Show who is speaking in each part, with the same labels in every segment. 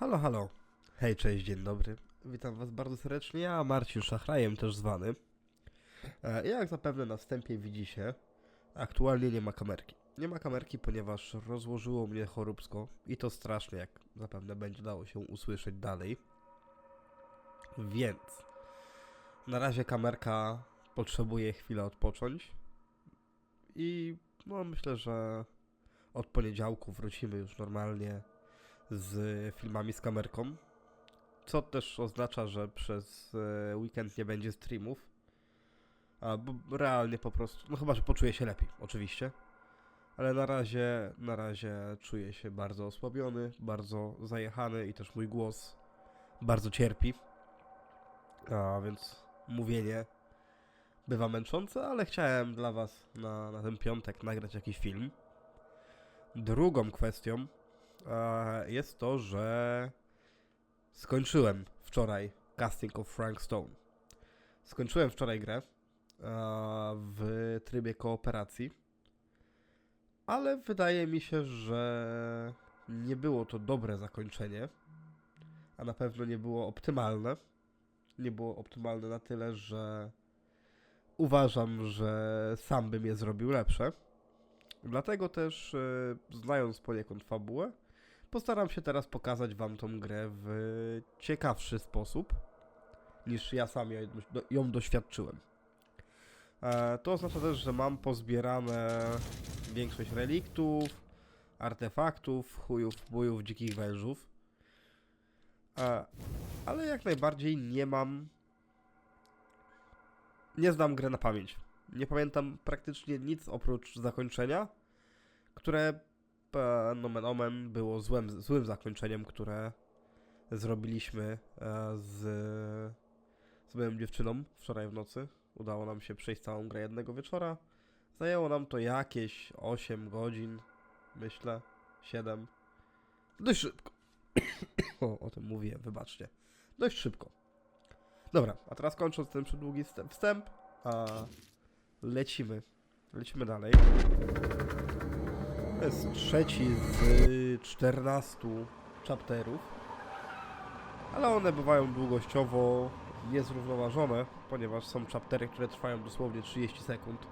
Speaker 1: Halo, halo. Hej, cześć, dzień dobry. Witam was bardzo serdecznie, ja Marcin Szachrajem też zwany. Jak zapewne na wstępie widzicie, aktualnie nie ma kamerki. Nie ma kamerki, ponieważ rozłożyło mnie choróbsko i to strasznie, jak zapewne będzie dało się usłyszeć dalej. Więc na razie kamerka potrzebuje chwilę odpocząć i no myślę, że od poniedziałku wrócimy już normalnie z filmami z kamerką, co też oznacza, że przez weekend nie będzie streamów, bo realnie po prostu, no chyba, że poczuję się lepiej, oczywiście, ale na razie czuję się bardzo osłabiony, bardzo zajechany i też mój głos bardzo cierpi, a więc mówienie bywa męczące, ale chciałem dla was na ten piątek nagrać jakiś film. Drugą kwestią jest to, że skończyłem wczoraj Casting of Frank Stone. Skończyłem wczoraj grę w trybie kooperacji, ale wydaje mi się, że nie było to dobre zakończenie, a na pewno nie było optymalne. Nie było optymalne na tyle, że uważam, że sam bym je zrobił lepsze. Dlatego też, znając poniekąd fabułę, postaram się teraz pokazać wam tą grę w ciekawszy sposób, niż ja sam ją doświadczyłem. To oznacza też, że mam pozbierane większość reliktów, artefaktów, chujów, bujów, dzikich wężów. Ale jak najbardziej nie znam gry na pamięć. Nie pamiętam praktycznie nic oprócz zakończenia, które nomen omen było złym zakończeniem, które zrobiliśmy z moją dziewczyną wczoraj w nocy. Udało nam się przejść całą grę jednego wieczora. Zajęło nam to jakieś 8 godzin, myślę, 7. Dość szybko. O tym mówiłem, wybaczcie. Dość szybko. Dobra, a teraz kończąc ten przydługi wstęp, lecimy dalej. To jest trzeci z 14 chapterów, ale one bywają długościowo niezrównoważone, ponieważ są chaptery, które trwają dosłownie 30 sekund.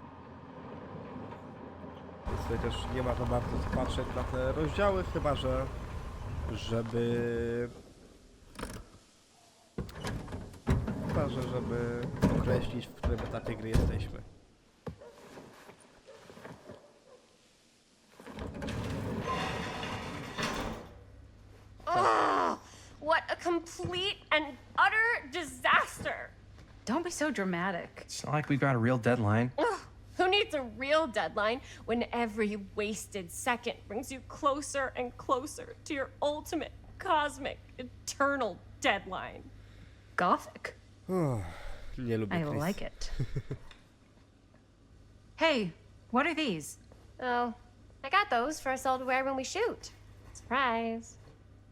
Speaker 1: Więc tutaj też nie ma za bardzo co patrzeć na te rozdziały, chyba że żeby określić, w którym etapie gry jesteśmy.
Speaker 2: What a complete and utter disaster!
Speaker 3: Don't be so dramatic.
Speaker 4: It's not like we've got a real deadline.
Speaker 2: Ugh, who needs a real deadline when every wasted second brings you closer and closer to your ultimate, cosmic, eternal deadline?
Speaker 3: Gothic.
Speaker 1: Nie lubię
Speaker 3: I
Speaker 1: Chris.
Speaker 3: like it. Hey, what are these?
Speaker 2: Oh, I got those for us all to wear when we shoot. Surprise.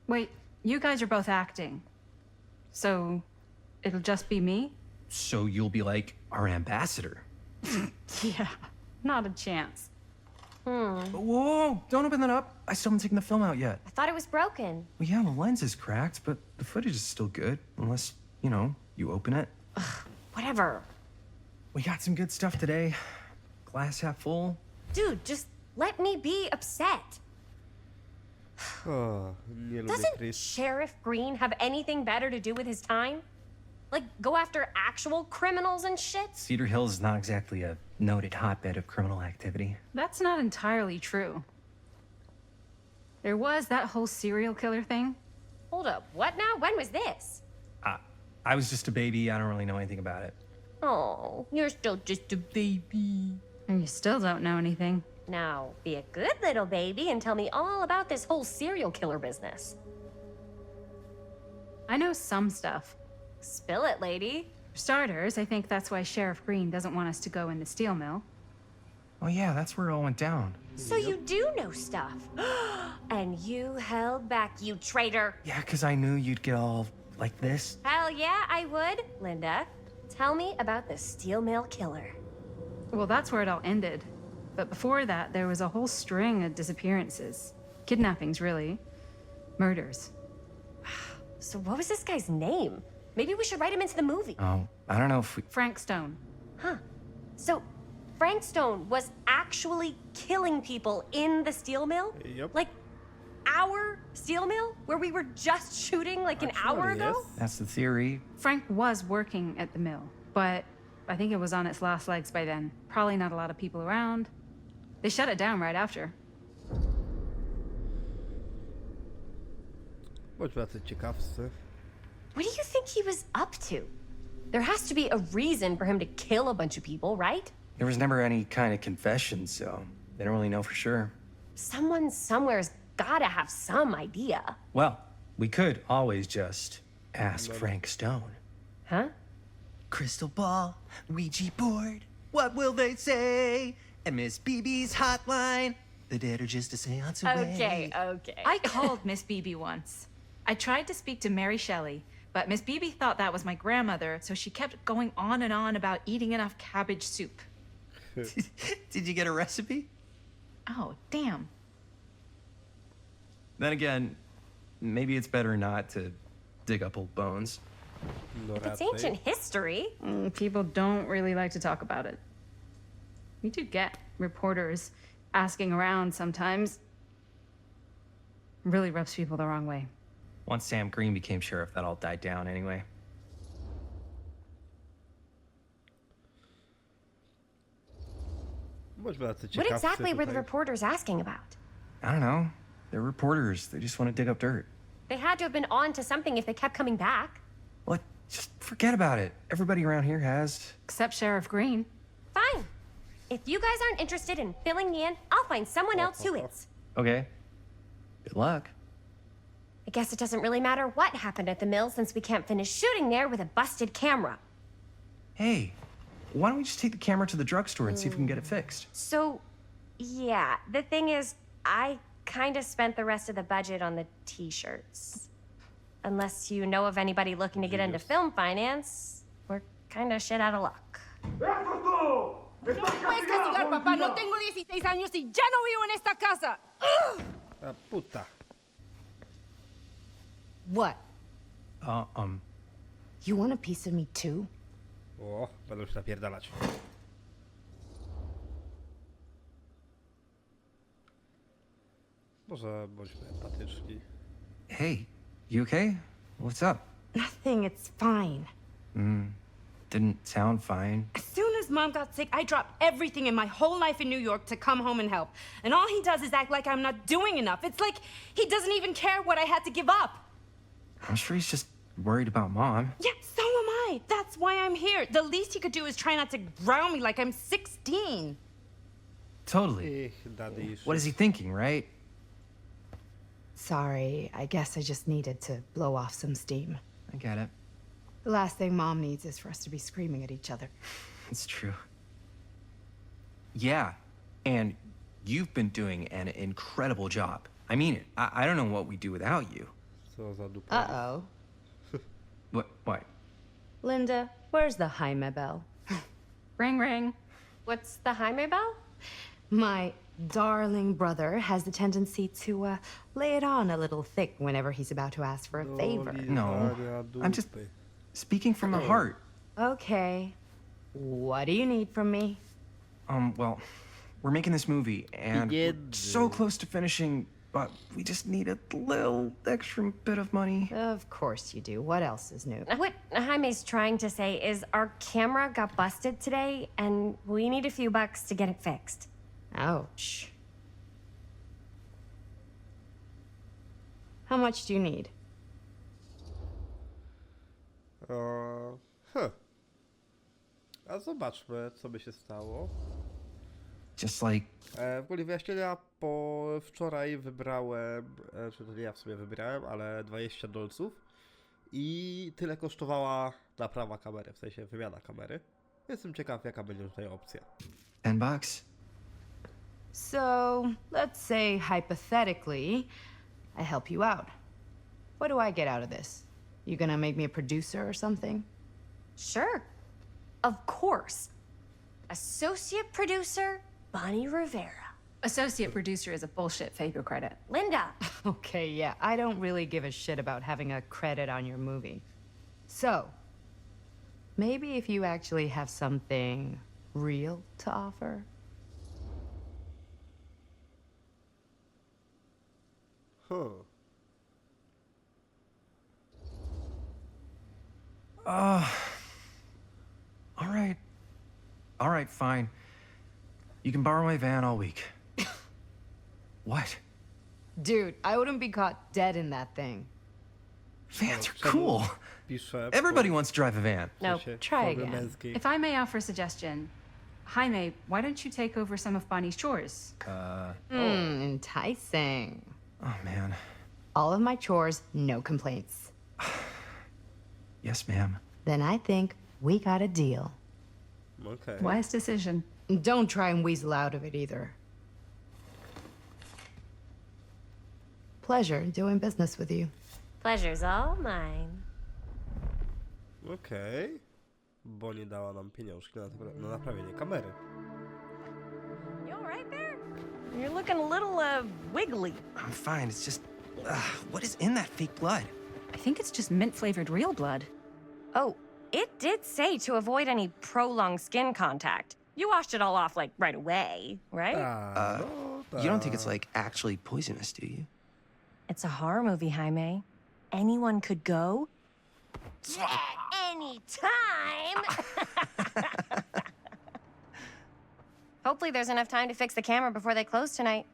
Speaker 3: Wait, you guys are both acting. So, it'll just be me?
Speaker 4: So you'll be like our ambassador.
Speaker 3: Yeah, not a chance.
Speaker 4: Whoa, don't open that up. I still haven't taken the film out yet.
Speaker 2: I thought it was broken.
Speaker 4: Well, yeah, the lens is cracked, but the footage is still good. Unless, you open it.
Speaker 2: Whatever.
Speaker 4: We got some good stuff today. Glass half full.
Speaker 2: Dude, just let me be upset.
Speaker 1: Nie lubię
Speaker 2: Doesn't
Speaker 1: Chris.
Speaker 2: Sheriff Green have anything better to do with his time? Like, go after actual criminals and shit?
Speaker 4: Cedar Hills is not exactly a noted hotbed of criminal activity.
Speaker 3: That's not entirely true. There was that whole serial killer thing.
Speaker 2: Hold up, what now? When was this?
Speaker 4: I was just a baby. I don't really know anything about it.
Speaker 2: Oh, you're still just a baby.
Speaker 3: And you still don't know anything.
Speaker 2: Now, be a good little baby and tell me all about this whole serial killer business.
Speaker 3: I know some stuff.
Speaker 2: Spill it, lady.
Speaker 3: For starters, I think that's why Sheriff Green doesn't want us to go in the steel mill.
Speaker 4: Oh, yeah, that's where it all went down.
Speaker 2: So you do know stuff. And you held back, you traitor.
Speaker 4: Yeah, because I knew you'd get all like this.
Speaker 2: Hell yeah, I would. Linda, tell me about the steel mill killer.
Speaker 3: Well, that's where it all ended. But before that, there was a whole string of disappearances. Kidnappings, really. Murders.
Speaker 2: So what was this guy's name? Maybe we should write him into the movie.
Speaker 4: Oh, I don't know if we...
Speaker 3: Frank Stone.
Speaker 2: Huh. So Frank Stone was actually killing people in the steel mill?
Speaker 1: Yep.
Speaker 2: Like our steel mill? Where we were just shooting like an hour
Speaker 1: Actually,
Speaker 2: ago?
Speaker 1: yes.
Speaker 4: That's the theory.
Speaker 3: Frank was working at the mill, but I think it was on its last legs by then. Probably not a lot of people around. They shut it down right after.
Speaker 1: Bądźmy tacy ciekawscy.
Speaker 2: What do you think he was up to? There has to be a reason for him to kill a bunch of people, right?
Speaker 4: There was never any kind of confession, so they don't really know for sure.
Speaker 2: Someone somewhere's gotta have some idea.
Speaker 4: Well, we could always just ask Frank Stone.
Speaker 2: Huh?
Speaker 5: Crystal ball, Ouija board, what will they say? And Miss BB's hotline, the dead are just a seance away.
Speaker 2: Okay.
Speaker 3: I called Miss Beebe once. I tried to speak to Mary Shelley, but Miss Beebe thought that was my grandmother, so she kept going on and on about eating enough cabbage soup.
Speaker 5: Did you get a recipe?
Speaker 3: Oh, damn.
Speaker 4: Then again, maybe it's better not to dig up old bones.
Speaker 1: No
Speaker 2: It's
Speaker 1: raczej.
Speaker 2: ancient history.
Speaker 3: People don't really like to talk about it. We do get reporters asking around sometimes. Really rubs people the wrong way.
Speaker 4: Once Sam Green became sheriff, that all died down anyway.
Speaker 1: Bądźmy tacy
Speaker 2: What
Speaker 1: ciekawscy
Speaker 2: exactly were the
Speaker 1: tutaj.
Speaker 2: reporters asking about?
Speaker 4: I don't know. They're reporters. They just want to dig up dirt.
Speaker 2: They had to have been on to something if they kept coming back.
Speaker 4: Well, just forget about it. Everybody around here has.
Speaker 3: Except Sheriff Green.
Speaker 2: Fine. If you guys aren't interested in filling me in, I'll find someone else who is.
Speaker 4: Okay. Good luck.
Speaker 2: I guess it doesn't really matter what happened at the mill since we can't finish shooting there with a busted camera.
Speaker 4: Hey, why don't we just take the camera to the drugstore and see if we can get it fixed?
Speaker 2: So, yeah, the thing is, I kind of spent the rest of the budget on the t-shirts. Unless you know of anybody looking to get into film finance, we're kind of shit out of luck.
Speaker 6: Puedes castigar, papá. No tengo 16 años y ya no vivo en esta casa.
Speaker 1: A puta.
Speaker 6: What?
Speaker 4: Uh,
Speaker 6: You want a piece of me too?
Speaker 1: O, będę już napierdalać. Może bądźmy empatyczni.
Speaker 4: hey, you okay? What's up?
Speaker 6: Nothing, it's fine.
Speaker 4: Didn't sound fine.
Speaker 6: As soon as Mom got sick, I dropped everything in my whole life in New York to come home and help. And all he does is act like I'm not doing enough. It's like he doesn't even care what I had to give up.
Speaker 4: I'm sure he's just worried about Mom.
Speaker 6: Yeah, so am I. That's why I'm here. The least he could do is try not to ground me like I'm 16.
Speaker 4: Totally.
Speaker 1: Ich, daddy issues.
Speaker 4: What is he thinking, right?
Speaker 6: Sorry, I guess I just needed to blow off some steam.
Speaker 4: I get it.
Speaker 6: The last thing Mom needs is for us to be screaming at each other.
Speaker 4: It's true. Yeah, and you've been doing an incredible job. I mean it. I don't know what we'd do without you.
Speaker 1: Co za dupa.
Speaker 6: Uh-oh.
Speaker 4: What?
Speaker 6: Linda, where's the Jaime bell?
Speaker 3: Ring, ring.
Speaker 2: What's the Jaime bell?
Speaker 6: My darling brother has the tendency to lay it on a little thick whenever he's about to ask for a favor.
Speaker 4: No, I'm just speaking from the heart.
Speaker 6: Okay. What do you need from me?
Speaker 4: Well, we're making this movie, and we're
Speaker 1: Pieniędzy.
Speaker 4: so close to finishing, but we just need a little extra bit of money.
Speaker 6: Of course you do. What else is new?
Speaker 2: What Jaime's trying to say is our camera got busted today, and we need a few bucks to get it fixed.
Speaker 6: Ouch. How much do you need?
Speaker 1: A zobaczmy, co by się stało.
Speaker 4: Just like,
Speaker 1: W ogóle wyjaśnienia, po wczoraj wybrałem, czy to nie ja w sumie wybierałem, ale $20. I tyle kosztowała naprawa kamery, w sensie wymiana kamery. Jestem ciekaw, jaka będzie tutaj opcja.
Speaker 4: $10.
Speaker 6: So, let's say hypothetically, I help you out. What do I get out of this? You gonna make me a producer or something?
Speaker 2: Sure. Of course. Associate producer, Bonnie Rivera.
Speaker 3: Associate producer is a bullshit fake credit.
Speaker 2: Linda!
Speaker 6: Okay, yeah, I don't really give a shit about having a credit on your movie. So, maybe if you actually have something real to offer?
Speaker 1: Huh.
Speaker 4: All right, fine. You can borrow my van all week. What?
Speaker 6: Dude, I wouldn't be caught dead in that thing.
Speaker 4: Vans are cool.
Speaker 1: Piszę
Speaker 4: Everybody wants to drive a van.
Speaker 2: No,
Speaker 6: try
Speaker 1: formy
Speaker 6: again.
Speaker 1: męskiej.
Speaker 3: If I may offer a suggestion, Jaime, why don't you take over some of Bonnie's chores?
Speaker 6: Enticing.
Speaker 4: Oh, man.
Speaker 6: All of my chores, no complaints.
Speaker 4: Yes, ma'am.
Speaker 6: Then I think we got a deal.
Speaker 1: Okej.
Speaker 3: Wise decision.
Speaker 6: Don't try and weasel out of it either. Pleasure doing business with you.
Speaker 2: Pleasure's all mine.
Speaker 1: Okej. Bo nie dała nam pieniążki na naprawienie kamery.
Speaker 2: You all right there? You're looking a little, wiggly.
Speaker 5: I'm fine. It's just, what is in that fake blood?
Speaker 3: I think it's just mint-flavored real blood.
Speaker 2: Oh, it did say to avoid any prolonged skin contact. You washed it all off, like, right away, right?
Speaker 1: No,
Speaker 5: You don't think it's like actually poisonous, do you?
Speaker 2: It's a horror movie, Jaime. Anyone could go. Yeah, anytime! Hopefully there's enough time to fix the camera before they close tonight.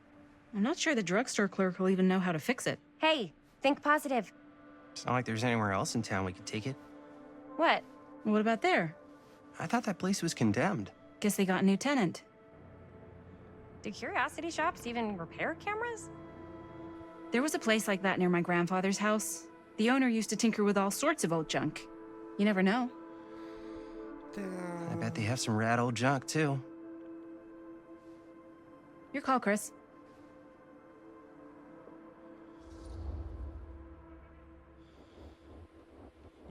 Speaker 3: I'm not sure the drugstore clerk will even know how to fix it.
Speaker 2: Hey, think positive.
Speaker 5: It's not like there's anywhere else in town we could take it.
Speaker 2: What?
Speaker 3: What about there?
Speaker 5: I thought that place was condemned.
Speaker 3: Guess they got a new tenant.
Speaker 2: Do curiosity shops even repair cameras?
Speaker 3: There was a place like that near my grandfather's house. The owner used to tinker with all sorts of old junk. You never know.
Speaker 5: I bet they have some rad old junk, too.
Speaker 3: Your call, Chris.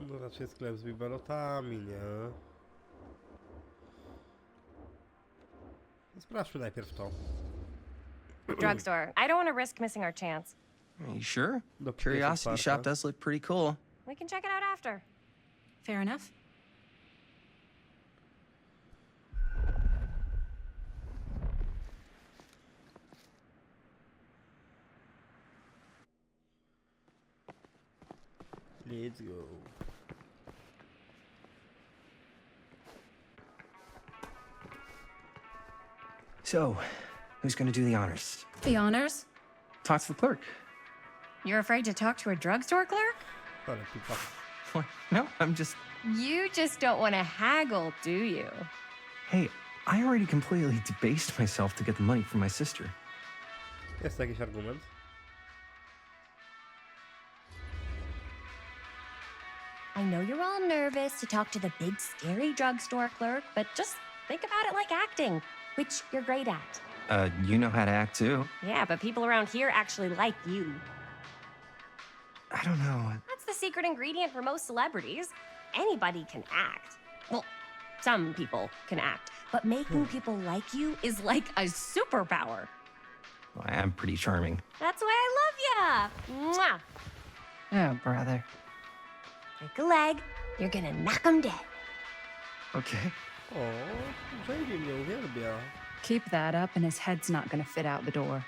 Speaker 1: No raczej sklep z biberotami, nie? Sprawdźmy najpierw to.
Speaker 2: Drugstore. I don't want to risk missing our chance.
Speaker 5: Are you sure?
Speaker 1: The
Speaker 5: Curiosity
Speaker 1: place
Speaker 5: shop
Speaker 1: otwarte.
Speaker 5: does look pretty cool.
Speaker 2: We can check it out after.
Speaker 3: Fair enough.
Speaker 1: Let's go.
Speaker 5: So, who's gonna do the honors?
Speaker 3: The honors?
Speaker 5: Talk to the clerk.
Speaker 2: You're afraid to talk to a drugstore clerk?
Speaker 1: Ale pipa.
Speaker 5: What? No, I'm just...
Speaker 2: You just don't want to haggle, do you?
Speaker 5: Hey, I already completely debased myself to get the money from my sister.
Speaker 1: Jest jakiś argument?
Speaker 2: I know you're all nervous to talk to the big, scary drugstore clerk, but just think about it like acting, which you're great at.
Speaker 5: You know how to act, too.
Speaker 2: Yeah, but people around here actually like you.
Speaker 5: I don't know.
Speaker 2: That's the secret ingredient for most celebrities. Anybody can act. Well, some people can act, but making people like you is like a superpower.
Speaker 5: Well, I am pretty charming.
Speaker 2: That's why I love ya. Mwah.
Speaker 5: Oh, brother.
Speaker 2: Break a leg, you're gonna knock 'em dead.
Speaker 5: Okay.
Speaker 1: O, Jamie mnie uwielbia.
Speaker 3: Keep that up and his head's not gonna fit out the door.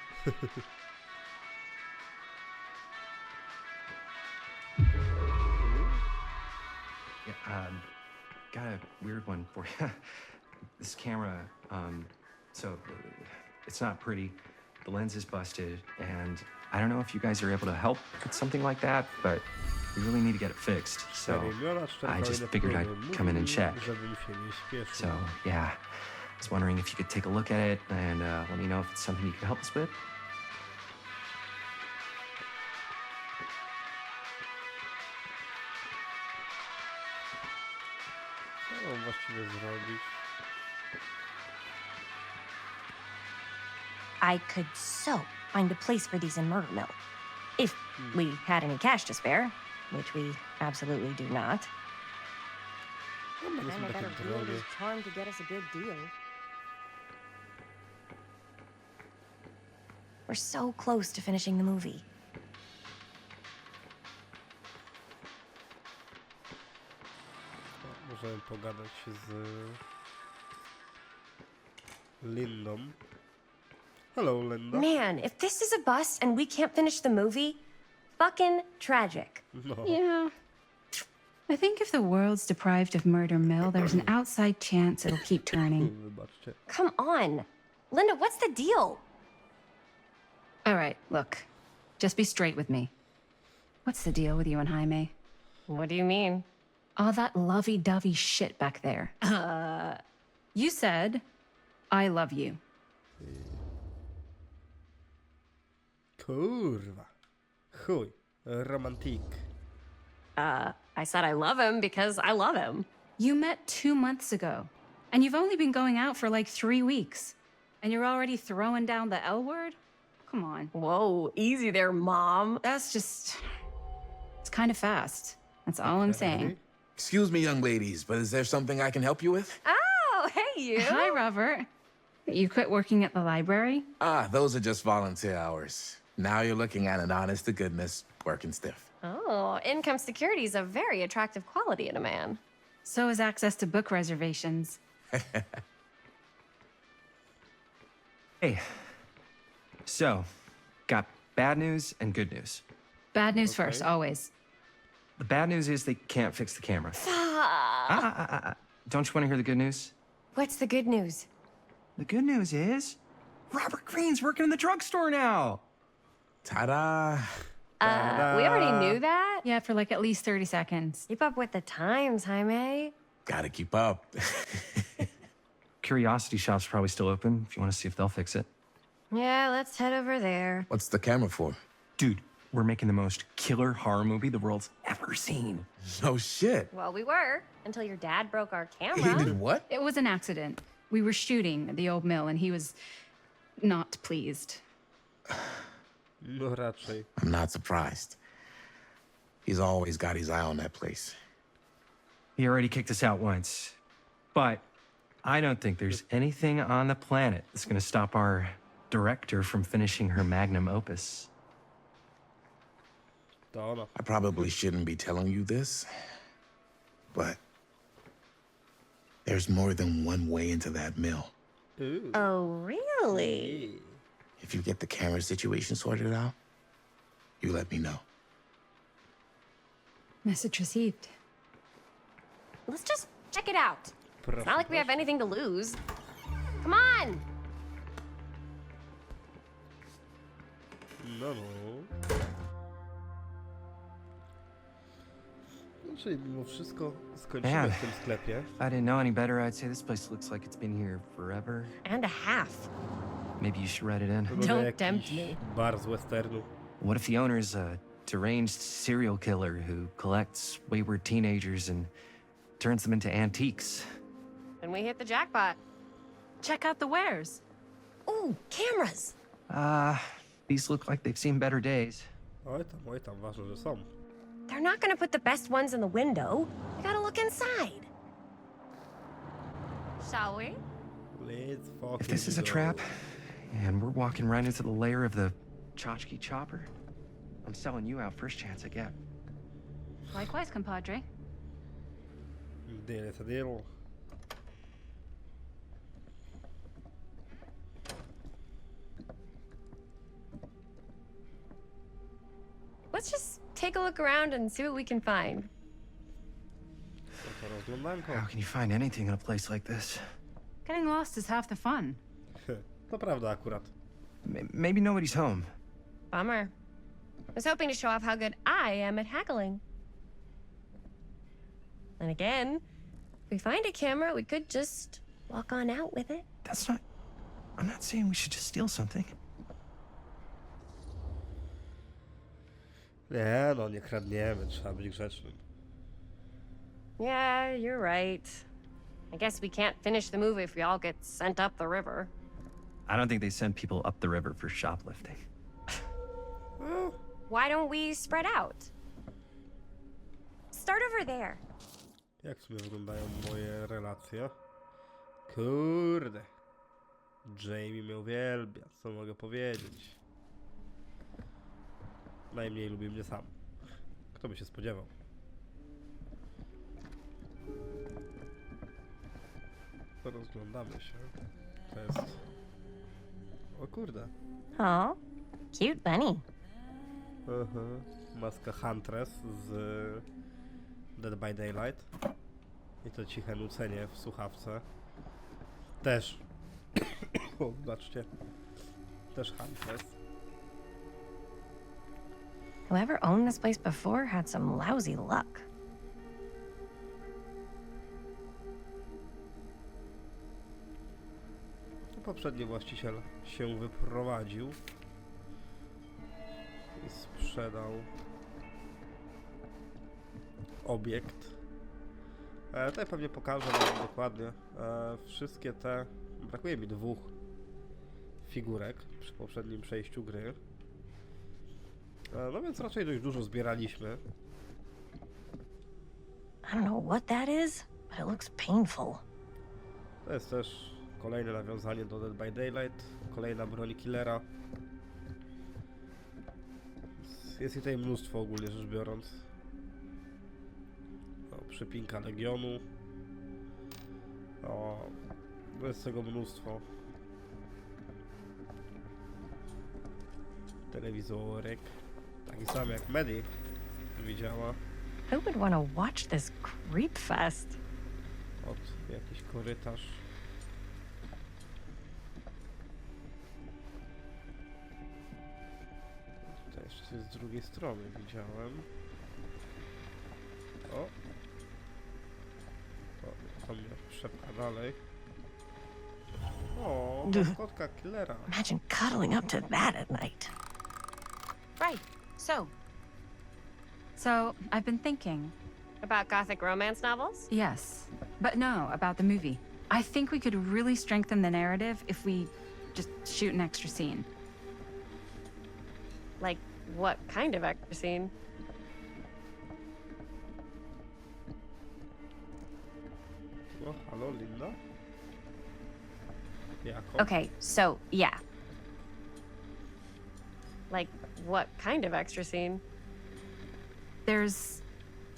Speaker 5: Yeah, got a weird one for you. This camera, it's not pretty. The lens is busted, and I don't know if you guys are able to help with something like that, but we really need to get it fixed. So, I just figured I'd come in and check. So, yeah, I was wondering if you could take a look at it and let me know if it's something you can help us with.
Speaker 1: Co mam właściwie zrobić?
Speaker 2: I could so find a place for these in Murder Mill. If we had any cash to spare, which we absolutely do not.
Speaker 1: No, one są takie drogie.
Speaker 2: charm to get us a good deal. We're so close to finishing the movie.
Speaker 1: Możemy pogadać z Lindą. Hello, Linda.
Speaker 2: Man, if this is a bust and we can't finish the movie, fucking tragic.
Speaker 1: No.
Speaker 7: Yeah. I think if the world's deprived of Murder Mill, there's an outside chance it'll keep turning.
Speaker 1: Wybaczcie.
Speaker 2: Come on. Linda, what's the deal?
Speaker 7: All right, look. Just be straight with me. What's the deal with you and Jaime?
Speaker 2: What do you mean?
Speaker 7: All that lovey-dovey shit back there. You said, I love you.
Speaker 1: Kurwa. Chuj. Romantik.
Speaker 2: I said I love him because I love him.
Speaker 7: You met 2 months ago, and you've only been going out for like 3 weeks. And you're already throwing down the L word? Come on.
Speaker 2: Whoa, easy there, Mom.
Speaker 7: That's just... It's kind of fast. That's all I'm saying.
Speaker 8: Excuse me, young ladies, but is there something I can help you with?
Speaker 2: Oh, hey, you.
Speaker 7: Hi, Robert. You quit working at the library?
Speaker 8: Ah, those are just volunteer hours. Now you're looking at an honest-to-goodness working stiff.
Speaker 2: Oh, income security is a very attractive quality in a man.
Speaker 7: So is access to book reservations.
Speaker 4: Hey. So, got bad news and good news.
Speaker 7: Bad news first, always.
Speaker 4: The bad news is they can't fix the camera. Don't you want to hear the good news?
Speaker 2: What's the good news?
Speaker 4: The good news is Robert Greene's working in the drugstore now.
Speaker 8: Ta-da!
Speaker 2: We already knew that.
Speaker 7: Yeah, for like at least 30 seconds.
Speaker 2: Keep up with the times, Jaime.
Speaker 8: Gotta keep up.
Speaker 4: Curiosity Shop's probably still open if you want to see if they'll fix it.
Speaker 2: Yeah, let's head over there.
Speaker 8: What's the camera for?
Speaker 4: Dude, we're making the most killer horror movie the world's ever seen.
Speaker 8: No shit.
Speaker 2: Well, we were, until your dad broke our
Speaker 8: He
Speaker 2: camera.
Speaker 8: did what?
Speaker 7: It was an accident. We were shooting at the old mill and he was not pleased.
Speaker 1: No raczej.
Speaker 8: I'm not surprised. He's always got his eye on that place.
Speaker 4: He already kicked us out once. But I don't think there's anything on the planet that's going to stop our director from finishing her magnum opus.
Speaker 1: To ona.
Speaker 8: I probably shouldn't be telling you this, but there's more than one way into that mill.
Speaker 1: Ooh.
Speaker 2: Oh, really?
Speaker 8: If you get the camera situation sorted out, you let me know.
Speaker 7: Message received.
Speaker 2: Let's just check it out. It's
Speaker 1: Proszę,
Speaker 2: not like we have
Speaker 1: proszę.
Speaker 2: anything to lose. Come on!
Speaker 1: No, no. No, czyli mimo wszystko skończymy
Speaker 4: Man.
Speaker 1: w tym sklepie.
Speaker 4: If I didn't know any better, I'd say this place looks like it's been here forever.
Speaker 2: And a half.
Speaker 4: Maybe you should write it in.
Speaker 1: Wygląda
Speaker 2: Don't
Speaker 1: jakiś
Speaker 2: tempt me.
Speaker 1: bar z westernu.
Speaker 4: What if the owner's a deranged serial killer who collects wayward teenagers and turns them into antiques?
Speaker 2: Then we hit the jackpot.
Speaker 7: Check out the wares.
Speaker 2: Ooh, cameras!
Speaker 4: These look like they've seen better days.
Speaker 1: Oj tam, ważne, że są.
Speaker 2: They're not gonna put the best ones in the window. We gotta look inside. Shall we?
Speaker 1: Let's fucking
Speaker 4: If this is a
Speaker 1: go.
Speaker 4: trap, and we're walking right into the lair of the tchotchke chopper, I'm selling you out first chance I get.
Speaker 7: Likewise, compadre.
Speaker 1: Deal is a deal.
Speaker 2: Let's just take a look around and see what we can find.
Speaker 1: To rozglądanko.
Speaker 4: How can you find anything in a place like this?
Speaker 7: Getting lost is half the fun.
Speaker 1: To prawda akurat.
Speaker 4: Maybe nobody's home.
Speaker 2: Bummer. I was hoping to show off how good I am at haggling. And again, if we find a camera, we could just walk on out with it.
Speaker 4: That's not... I'm not saying we should just steal something.
Speaker 1: Nie no, nie kradniemy, trzeba być grzecznym.
Speaker 2: Yeah, you're right. I guess we can't finish the movie if we all get sent up the river.
Speaker 4: I don't think they send people up the river for shoplifting.
Speaker 2: Why don't we spread out? Start over there.
Speaker 1: Jak w sumie wyglądają moje relacje? Kurde. Jamie mnie uwielbia, co mogę powiedzieć? Najmniej lubi mnie sam. Kto by się spodziewał? Rozglądamy się. To jest... O kurde.
Speaker 2: Oh, cute bunny.
Speaker 1: Maska Huntress z Dead by Daylight. I to ciche nucenie w słuchawce. Też. O, zobaczcie. Też Huntress.
Speaker 2: Whoever owned this place before had some lousy luck.
Speaker 1: Poprzedni właściciel się wyprowadził i sprzedał obiekt. Tutaj pewnie pokażę wam dokładnie wszystkie te... Brakuje mi 2 figurek przy poprzednim przejściu gry. No więc raczej dość dużo zbieraliśmy.
Speaker 2: I don't know what that is, but it looks painful.
Speaker 1: To jest też kolejne nawiązanie do Dead by Daylight, kolejna broń killera. Jest ich tutaj mnóstwo ogólnie rzecz biorąc. No, przypinka Legionu. O, jest tego mnóstwo. Telewizorek. Taki sam jak Medi widziała.
Speaker 2: Who would want to watch this creep fest?
Speaker 1: Od jakiś korytarz. Tutaj jeszcze z drugiej strony widziałem. O! To mnie przepcha dalej. O, maskotka killera.
Speaker 2: Imagine cuddling up to that at night.
Speaker 7: Right. So, I've been thinking.
Speaker 2: About gothic romance novels?
Speaker 7: Yes. But no, about the movie. I think we could really strengthen the narrative if we just shoot an extra scene.
Speaker 2: Like, what kind of extra scene?
Speaker 1: O, halo, Linda? Jako?
Speaker 2: Okay, so, yeah. Like, what kind of extra scene?
Speaker 7: There's,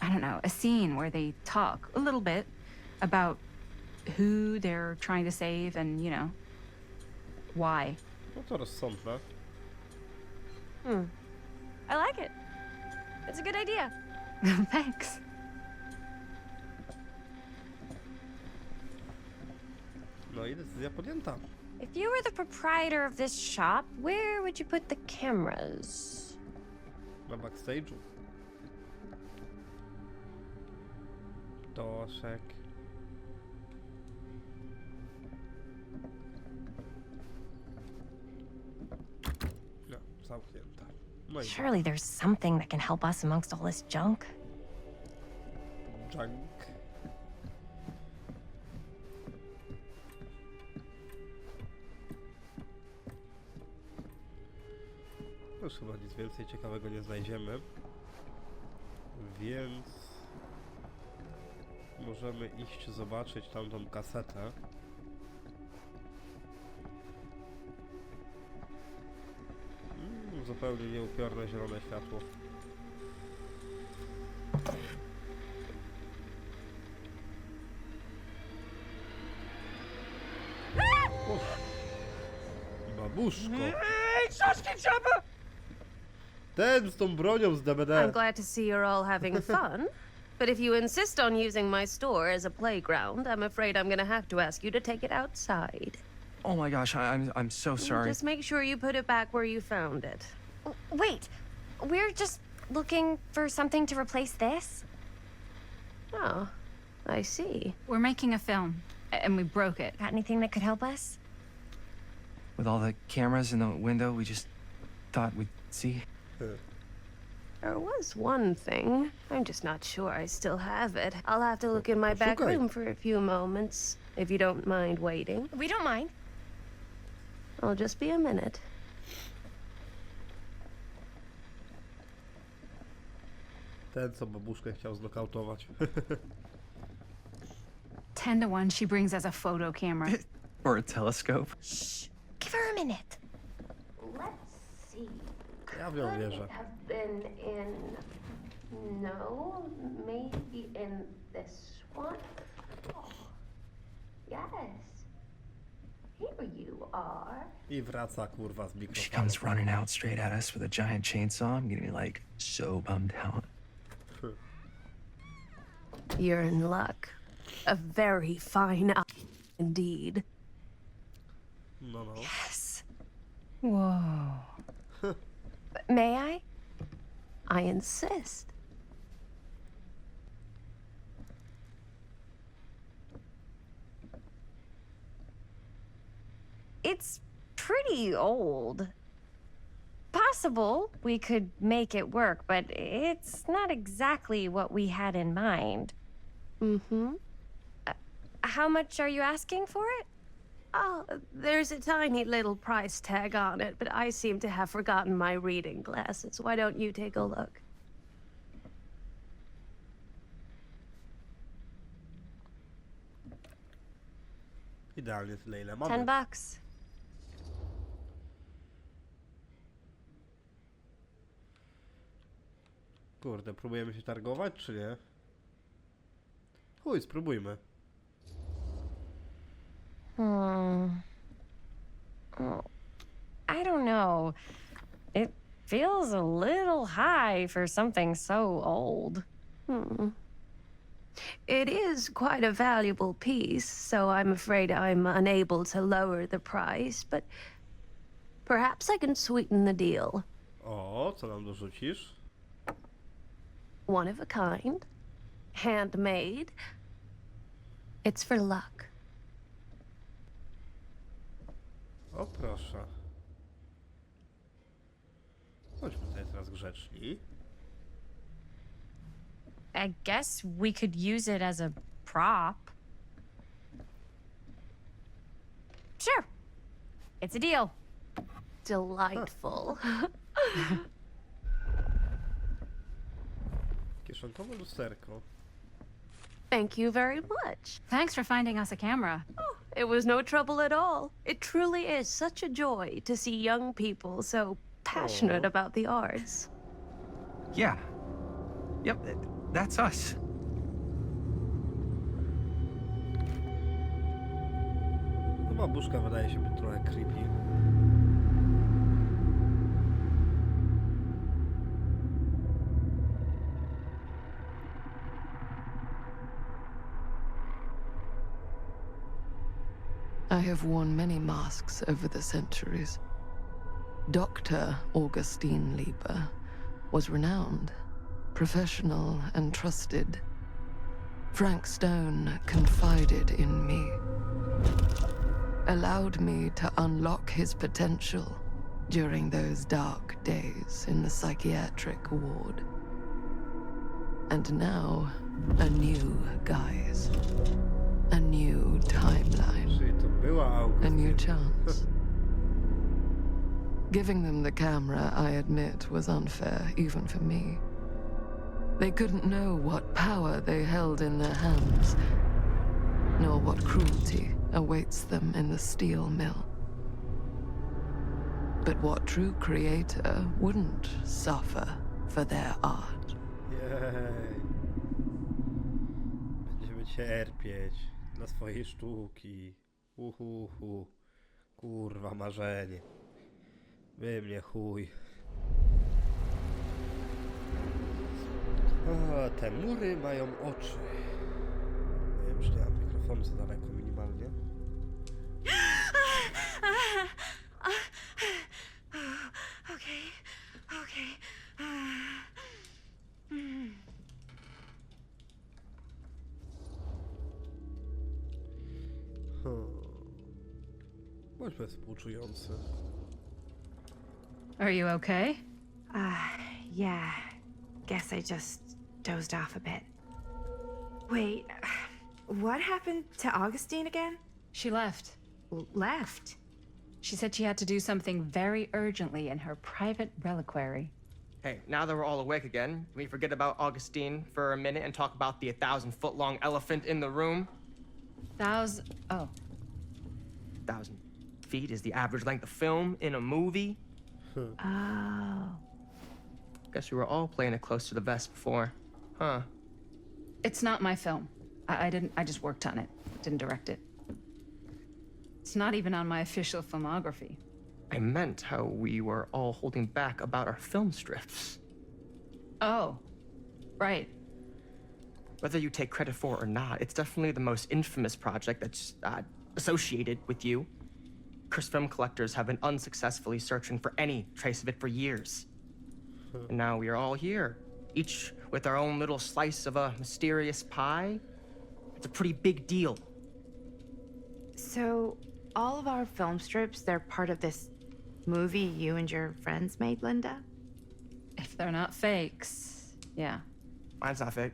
Speaker 7: I don't know, a scene where they talk a little bit about who they're trying to save and, you know, why.
Speaker 1: No to rozsądne.
Speaker 2: I like it. It's a good idea.
Speaker 7: Thanks.
Speaker 1: No i decyzja podjęta.
Speaker 2: If you were the proprietor of this shop, where would you put the cameras?
Speaker 1: Na backstage'u. Doszek. No, zamknięta. No i
Speaker 2: Surely there's something that can help us amongst all this junk.
Speaker 1: junk. Już chyba nic więcej ciekawego nie znajdziemy. Więc możemy iść zobaczyć tamtą kasetę. Zupełnie nieupiorne zielone światło. Uff. Babuszko. Ten z tą bronią z DVD.
Speaker 9: I'm glad to see you're all having fun. But if you insist on using my store as a playground, I'm afraid I'm gonna have to ask you to take it outside.
Speaker 4: Oh my gosh, I'm so sorry.
Speaker 9: Just make sure you put it back where you found it.
Speaker 2: Wait, we're just looking for something to replace this?
Speaker 9: Oh, I see.
Speaker 7: We're making a film, and we broke it.
Speaker 2: Got anything that could help us?
Speaker 4: With all the cameras in the window, we just thought we'd see.
Speaker 9: There was one thing. I'm just not sure I still have it. I'll have to look in my back room for a few moments, if you don't mind waiting.
Speaker 2: We don't mind.
Speaker 9: I'll just be a minute.
Speaker 1: Ten, co babuszkę chciał znokautować.
Speaker 7: 10 to 1, she brings us a photo camera.
Speaker 4: Or a telescope.
Speaker 2: Shh, give her a minute.
Speaker 9: Let's see.
Speaker 1: Ja w nią wierzę.
Speaker 9: have been in... No, maybe in this one? Oh, yes. Here you are.
Speaker 1: I wraca kurwa z
Speaker 4: She
Speaker 1: mikrofonem.
Speaker 4: comes running out straight at us with a giant chainsaw. I'm getting like so bummed out.
Speaker 9: You're in luck. A very fine eye indeed.
Speaker 1: No, no.
Speaker 2: Yes.
Speaker 6: Whoa.
Speaker 2: May I?
Speaker 9: I insist.
Speaker 2: It's pretty old. Possible we could make it work, but it's not exactly what we had in mind.
Speaker 9: Mm-hmm.
Speaker 2: How much are you asking for it?
Speaker 9: Oh, there's a tiny little price tag on it, but I seem to have forgotten my reading glasses. Why don't you take a look?
Speaker 1: Idealnie tyle, ile mamy.
Speaker 2: $10.
Speaker 1: Kurde, próbujemy się targować, czy nie? Chuj, spróbujmy.
Speaker 2: Oh, I don't know. It feels a little high for something so old.
Speaker 9: It is quite a valuable piece, so I'm afraid I'm unable to lower the price, but perhaps I can sweeten the deal.
Speaker 1: O, co nam dorzucisz?
Speaker 9: One of a kind, handmade. It's for luck.
Speaker 1: O, proszę. Chodźmy tutaj teraz grzeczni.
Speaker 2: I guess we could use it as a prop. Sure. It's a deal.
Speaker 9: Delightful.
Speaker 1: Kieszonkowe lusterko.
Speaker 9: Thank you very much.
Speaker 7: Thanks for finding us a camera.
Speaker 9: Oh, it was no trouble at all. It truly is such a joy to see young people so passionate about the arts.
Speaker 4: Yeah. Yep, that's us.
Speaker 1: No, babuszka wydaje się być trochę creepy.
Speaker 10: I have worn many masks over the centuries. Dr. Augustine Lieber was renowned, professional, and trusted. Frank Stone confided in me, allowed me to unlock his potential during those dark days in the psychiatric ward. And now, a new guise, a new timeline,
Speaker 1: Czyli to była
Speaker 10: a
Speaker 1: August.
Speaker 10: new chance. Giving them the camera, I admit, was unfair, even for me. They couldn't know what power they held in their hands, nor what cruelty awaits them in the steel mill. But what true creator wouldn't suffer for their art?
Speaker 1: Jej. Będziemy cierpieć dla swojej sztuki. Uhuhu. Kurwa, marzenie. Wy mnie chuj. A, te mury mają oczy. Nie wiem, czy nie mam mikrofonu za daleko minimalnie.
Speaker 2: Okay. Okay.
Speaker 1: Bądźmy współczujący.
Speaker 3: Are you okay?
Speaker 11: Yeah. Guess I just dozed off a bit. Wait, what happened to Augustine again?
Speaker 7: She left.
Speaker 11: Left?
Speaker 7: She said she had to do something very urgently in her private reliquary.
Speaker 12: Hey, now that we're all awake again, can we forget about Augustine for a minute and talk about the 1,000-foot-long elephant in the room?
Speaker 7: Oh.
Speaker 12: 1,000 feet is the average length of film in a movie.
Speaker 11: Oh.
Speaker 12: Guess we were all playing it close to the vest before. Huh.
Speaker 7: It's not my film. I just worked on it. Didn't direct it. It's not even on my official filmography.
Speaker 12: I meant how we were all holding back about our film strips.
Speaker 7: Oh, right.
Speaker 12: Whether you take credit for it or not, it's definitely the most infamous project that's associated with you. Cursed film collectors have been unsuccessfully searching for any trace of it for years. And now we are all here, each with our own little slice of a mysterious pie. It's a pretty big deal.
Speaker 11: So, all of our film strips, they're part of this movie you and your friends made, Linda?
Speaker 7: If they're not fakes, yeah.
Speaker 12: Mine's not fake.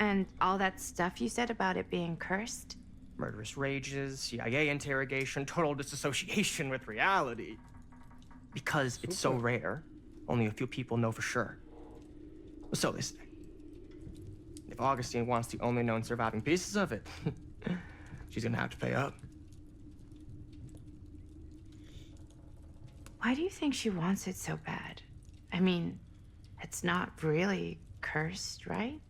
Speaker 11: And all that stuff you said about it being cursed?
Speaker 12: Murderous rages, CIA interrogation, total disassociation with reality. Because it's so rare, only a few people know for sure. So they say. If Augustine wants the only known surviving pieces of it, she's gonna have to pay up.
Speaker 11: Why do you think she wants it so bad? I mean, it's not really cursed, right?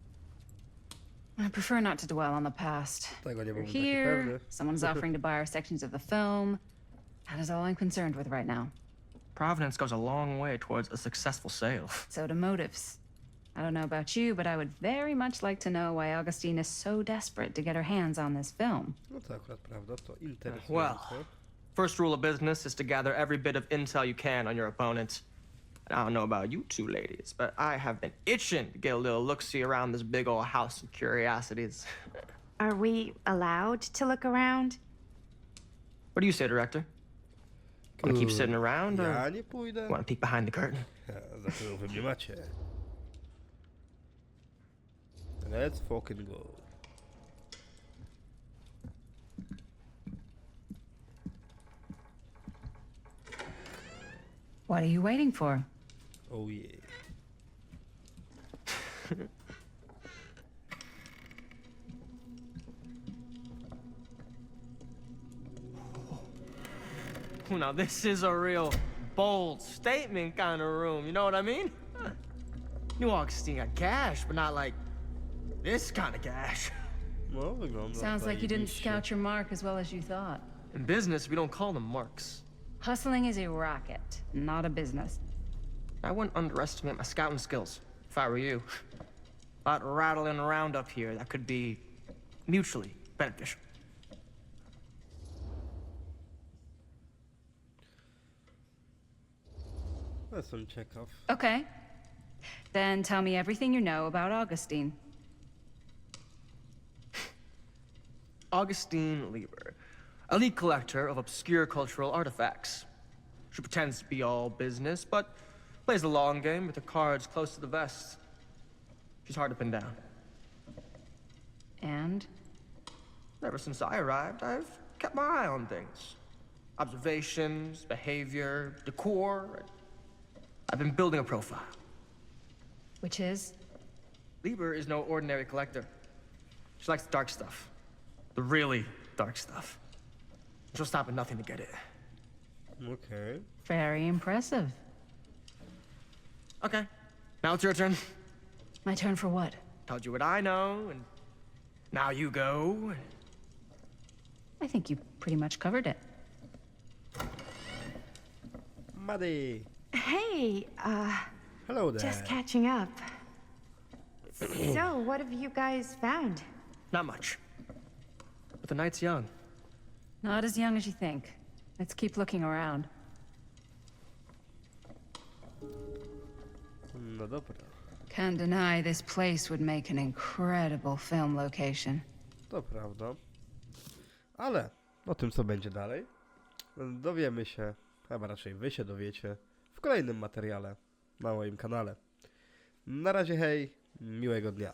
Speaker 7: I prefer not to dwell on the past. We're here, someone's offering to buy our sections of the film. That is all I'm concerned with right now.
Speaker 12: Providence goes a long way towards a successful sale.
Speaker 7: So do motives. I don't know about you, but I would very much like to know why Augustine is so desperate to get her hands on this film.
Speaker 12: Well, first rule of business is to gather every bit of intel you can on your opponent. And I don't know about you two ladies, but I have been itching to get a little look-see around this big old house of curiosities.
Speaker 11: Are we allowed to look around?
Speaker 12: What do you say, director? Want to keep sitting around, or
Speaker 1: Ja nie pójdę.
Speaker 12: want to peek behind the curtain?
Speaker 1: Za chwilę wy mnie macie. Let's fucking go.
Speaker 7: What are you waiting for?
Speaker 1: Oh yeah.
Speaker 12: Now this is a real bold statement kind of room, you know what I mean? New Augustine got cash, but not like this kind of cash.
Speaker 1: No, wygląda
Speaker 7: Sounds like you didn't
Speaker 1: zajebiście.
Speaker 7: scout your mark as well as you thought.
Speaker 12: In business, we don't call them marks.
Speaker 7: Hustling is a racket, not a business.
Speaker 12: I wouldn't underestimate my scouting skills, if I were you. A lot rattling around up here that could be mutually beneficial.
Speaker 1: Jestem ciekaw.
Speaker 7: Okay. Then tell me everything you know about Augustine.
Speaker 12: Augustine Lieber, elite collector of obscure cultural artifacts. She pretends to be all business, but plays the long game with the cards close to the vest. She's hard to pin down.
Speaker 7: And?
Speaker 12: Ever since I arrived, I've kept my eye on things. Observations, behavior, decor. I've been building a profile.
Speaker 7: Which is?
Speaker 12: Lieber is no ordinary collector. She likes the dark stuff. The really dark stuff. She'll stop at nothing to get it.
Speaker 1: Okay.
Speaker 7: Very impressive.
Speaker 12: Okay, now it's your turn.
Speaker 7: My turn for what?
Speaker 12: Told you what I know, and now you go.
Speaker 7: I think you pretty much covered it.
Speaker 1: Maddie.
Speaker 11: Hey,
Speaker 1: Hello there.
Speaker 11: just catching up. So, what have you guys found?
Speaker 12: Not much. But the night's young.
Speaker 7: Not as young as you think. Let's keep looking around.
Speaker 1: No dobra.
Speaker 7: Can't deny this place would make an incredible film location.
Speaker 1: To prawda. Ale o tym, co będzie dalej, dowiemy się, chyba raczej wy się dowiecie, w kolejnym materiale na moim kanale. Na razie hej, miłego dnia.